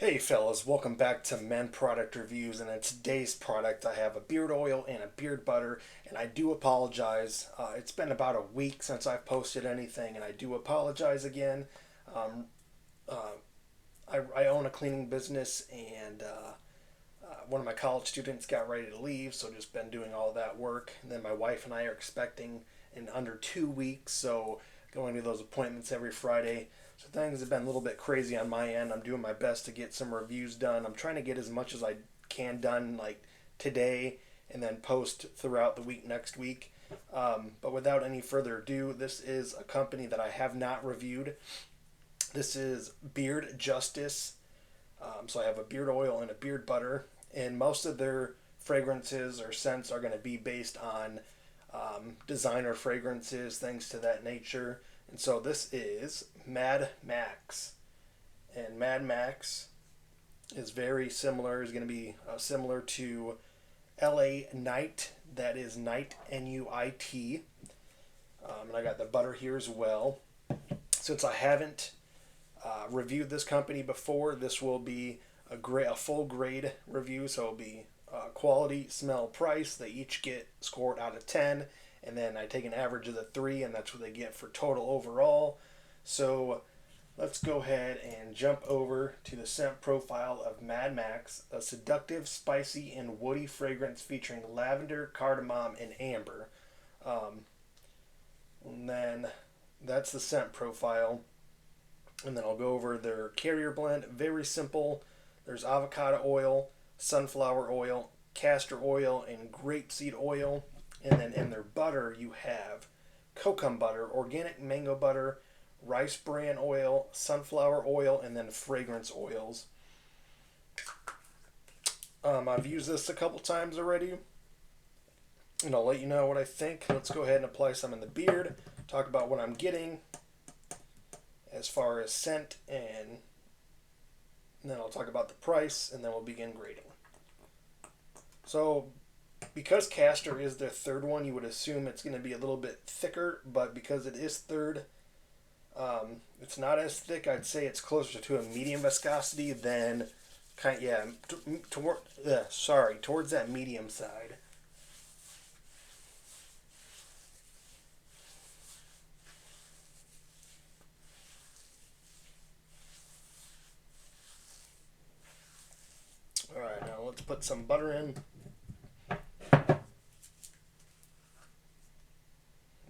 Hey fellas, welcome back to Men Product Reviews, and in today's product I have a beard oil and a beard butter, and I do apologize. It's been about a week since I've posted anything, and I do apologize again. Um, uh, I own a cleaning business, and one of my college students got ready to leave, so just been doing all that work. And then my wife and I are expecting in under 2 weeks, so going to those appointments every Friday. So things have been a little bit crazy on my end. I'm doing my best to get some reviews done. I'm trying to get as much as I can done like today and then post throughout the week next week. But without any further ado, this is a company that I have not reviewed. This is Beard Justice. So I have a beard oil and a beard butter, and most of their fragrances or scents are going to be based on designer fragrances, things to that nature. And so this is Mad Max. And Mad Max is very similar, is going to be similar to LA Night. That is Night, Nuit. And I got the butter here as well. Since I haven't reviewed this company before, this will be a full grade review. So it'll be quality, smell, price. They each get scored out of 10. And then I take an average of the three, and that's what they get for total overall. So let's go ahead and jump over to the scent profile of Mad Max, a seductive, spicy, and woody fragrance featuring lavender, cardamom, and amber. And then that's the scent profile. And then I'll go over their carrier blend. Very simple. There's avocado oil, sunflower oil, castor oil, and grapeseed oil. And then in their butter, you have kokum butter, organic mango butter, rice bran oil, sunflower oil, and then fragrance oils. I've used this a couple times already, and I'll let you know what I think. Let's go ahead and apply some in the beard, talk about what I'm getting as far as scent, and then I'll talk about the price, and then we'll begin grading. So, because castor is their third one, you would assume it's going to be a little bit thicker, but because it is third, it's not as thick. I'd say it's closer to a medium viscosity than towards that medium side. All right, now let's put some butter in.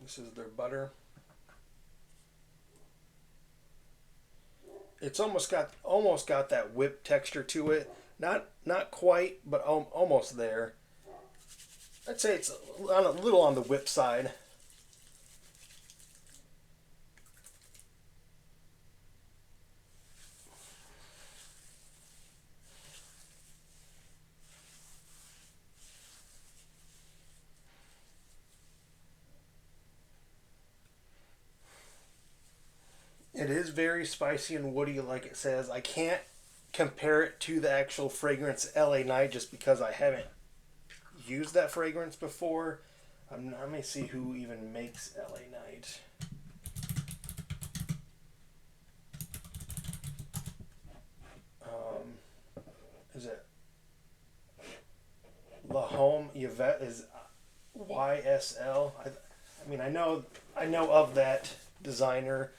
This is their butter. It's almost got that whipped texture to it. Not quite, but almost there. I'd say it's a little on the whip side. It is very spicy and woody, like it says. I can't compare it to the actual fragrance LA Night just because I haven't used that fragrance before. Let me see who even makes LA Night. Is it La Home Yvette is YSL? I mean, I know of that designer.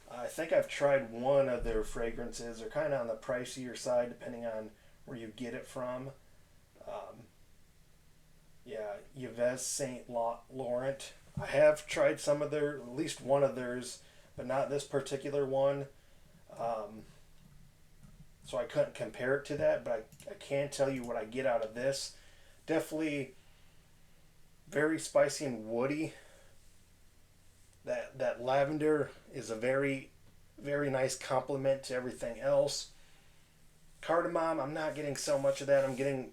I think I've tried one of their fragrances. They're kind of on the pricier side, depending on where you get it from. Um, yeah, Yves Saint Laurent. I have tried some of at least one of theirs, but not this particular one. Um, so I couldn't compare it to that, but I can tell you what I get out of this. Definitely very spicy and woody. That lavender is a very, very nice complement to everything else. Cardamom, I'm not getting so much of that. I'm getting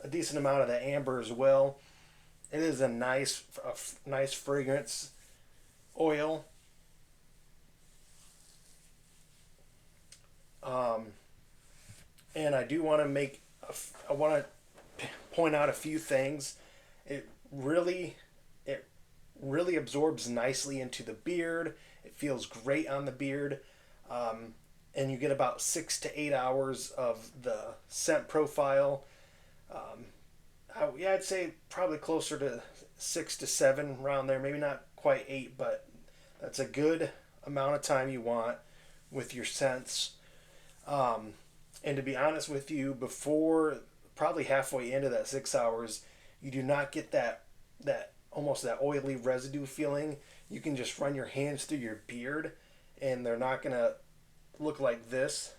a decent amount of the amber as well. It is a nice fragrance oil. And I do want to point out a few things. It really absorbs nicely into the beard. It feels great on the beard. and you get about 6 to 8 hours of the scent profile. Yeah, I'd say probably closer to 6 to 7 around there, maybe not quite 8, but that's a good amount of time you want with your scents. And to be honest with you, before probably halfway into that 6 hours, you do not get that almost that oily residue feeling. You can just run your hands through your beard, and they're not gonna look like this,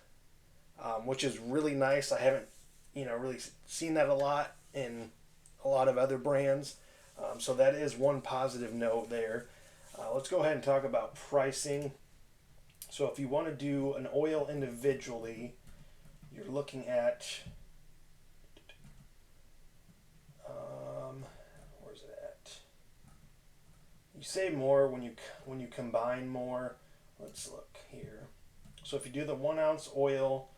which is really nice. I haven't really seen that a lot in a lot of other brands. So that is one positive note there. Let's go ahead and talk about pricing. So if you want to do an oil individually, you're looking at where's it at? You save more when you combine more. Let's look here. So if you do the 1 ounce oil,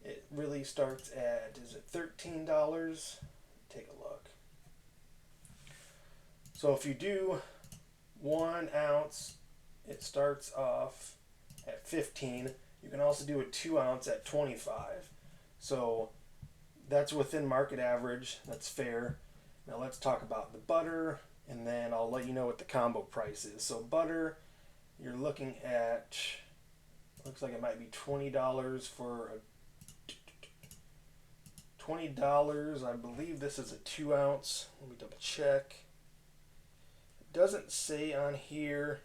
it really starts at, is it $13? Take a look. So if you do 1 ounce, it starts off at 15. You can also do a 2 ounce at 25. So that's within market average. That's fair. Now let's talk about the butter, and then I'll let you know what the combo price is. So butter, you're looking at, looks like it might be $20 for a $20. I believe this is a 2 ounce. Let me double check. It doesn't say on here,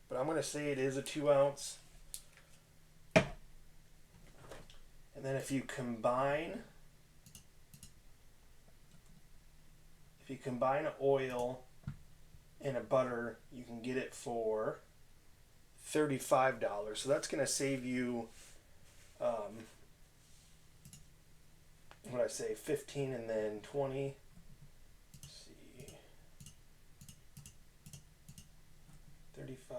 but I'm going to say it is a 2 ounce. And then if you combine an oil and a butter, you can get it for $35. So that's going to save you, what I say, 15 and then 20. Let's see, 35.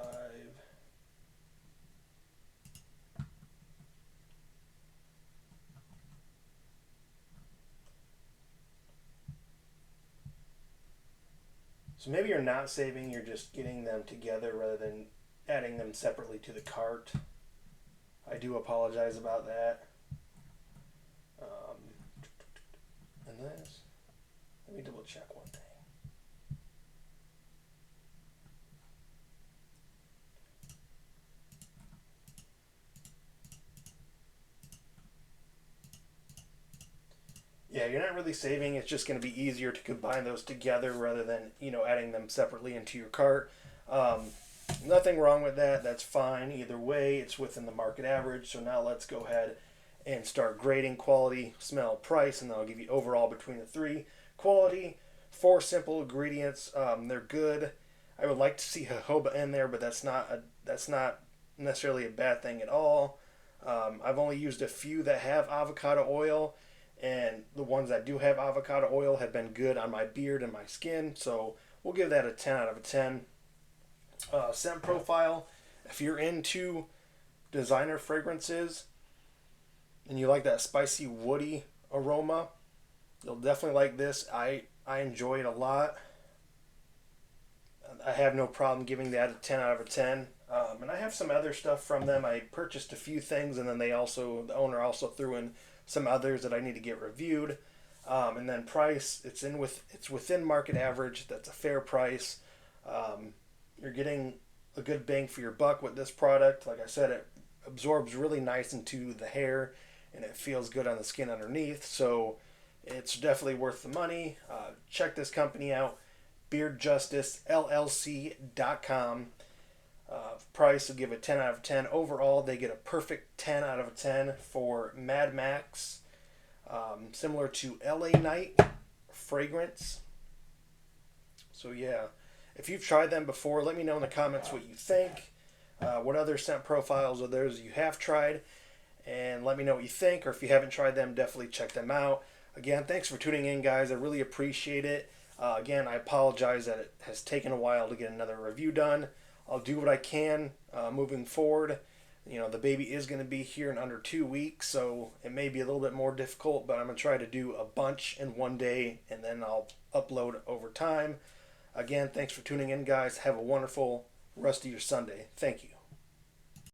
So maybe you're not saving, you're just getting them together rather than adding them separately to the cart. I do apologize about that. And this, let me double check one thing. Yeah, you're not really saving. It's just going to be easier to combine those together rather than, adding them separately into your cart. Nothing wrong with that. That's fine. Either way, it's within the market average. So now let's go ahead and start grading quality, smell, price, and then I'll give you overall between the three. Quality, 4 simple ingredients. They're good. I would like to see jojoba in there, but that's not necessarily a bad thing at all. I've only used a few that have avocado oil, and the ones that do have avocado oil have been good on my beard and my skin, so we'll give that a 10 out of a 10. Scent profile, if you're into designer fragrances and you like that spicy woody aroma, you'll definitely like this. I enjoy it a lot. I have no problem giving that a 10 out of a 10. And I have some other stuff from them. I purchased a few things, and then the owner also threw in some others that I need to get reviewed. And then price, it's within market average. That's a fair price. You're getting a good bang for your buck with this product. Like I said, it absorbs really nice into the hair, and it feels good on the skin underneath. So it's definitely worth the money. Check this company out, beardjusticellc.com. Price will give it 10 out of 10. Overall, they get a perfect 10 out of 10 for Mad Max. Similar to LA Night fragrance. So yeah, if you've tried them before, let me know in the comments what you think. What other scent profiles are those you have tried, and let me know what you think. Or if you haven't tried them, definitely check them out. Again, thanks for tuning in, guys. I really appreciate it. Again, I apologize that it has taken a while to get another review done. I'll do what I can moving forward. The baby is going to be here in under 2 weeks, so it may be a little bit more difficult, but I'm going to try to do a bunch in one day, and then I'll upload over time. Again, thanks for tuning in, guys. Have a wonderful rest of your Sunday. Thank you.